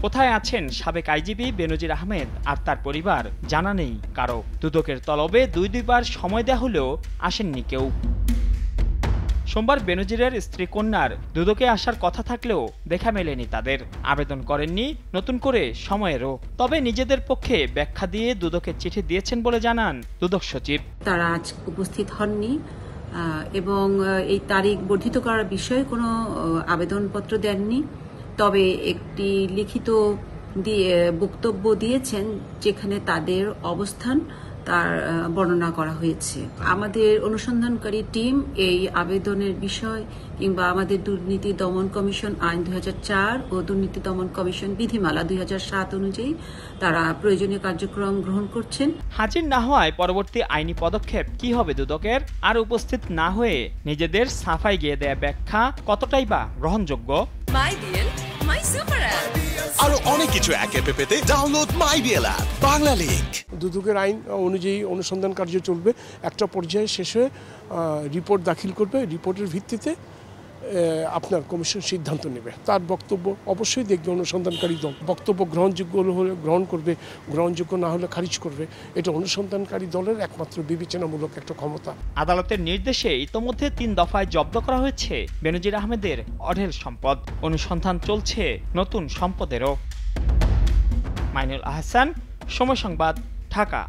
কোথায় আছেন সাবেক আইজিপি বেনজির আহমেদ আর তার পরিবার জানা নেই কারো। দুদকের তলবে দুইবার সময় দেয়া হলেও আসেননি কেউ। সোমবার বেনজিরের স্ত্রী কন্যার দুদকে আসার কথা থাকলেও দেখা মেলেনি তাদের। আবেদন করেননি নতুন করে সময়েরও। তবে নিজেদের পক্ষে ব্যাখ্যা দিয়ে দুদকে চিঠি দিয়েছেন বলে জানান দুদক সচিব। তারা আজ উপস্থিত হননি এবং এই তারিখ বর্ধিত করার বিষয়ে কোনো আবেদনপত্র দেননি। তবে একটি লিখিত বক্তব্য দিয়েছেন যেখানে তাদের অবস্থান তার বর্ণনা করা হয়েছে। আমাদের অনুসন্ধানকারী টিম এই আবেদনের বিষয় কিংবা আমাদের দুর্নীতি দমন কমিশন আইন 2004 ও দুর্নীতি দমন কমিশন বিধিমালা 2007 অনুযায়ী তারা প্রয়োজনীয় কার্যক্রম গ্রহণ করছেন। হাজির না হওয়ায় পরবর্তী আইনি পদক্ষেপ কি হবে দুদকের, আর উপস্থিত না হয়ে নিজেদের সাফাই গিয়ে দেয়া ব্যাখ্যা কতটাই বা গ্রহণযোগ্য? আরো অনেক কিছু একে পেতে ডাউনলোড মাইবিএল অ্যাপ বাংলা লিংক। দুদকের আইন অনুযায়ী অনুসন্ধান কার্য চলবে। একটা পর্যায়ে শেষে রিপোর্ট দাখিল করবে। রিপোর্টের ভিত্তিতে আপনার কমিশন সিদ্ধান্ত নেবে। তার বক্তব্য অবশ্যই দেখবে অনুসন্ধানকারী দল। বক্তব্য গ্রহণযোগ্য হলে গ্রহণ করবে, গ্রহণযোগ্য না হলে খারিজ করবে। এটা অনুসন্ধানকারী দলের একমাত্র বিবেচনামূলক একটা ক্ষমতা। আদালতের নির্দেশে ইতোমধ্যে 3 দফায় জব্দ করা হয়েছে বেনজির আহমেদের অঢেল সম্পদ। অনুসন্ধান চলছে নতুন সম্পদেরও। মাইনুল আহসান, সময় সংবাদ, ঢাকা।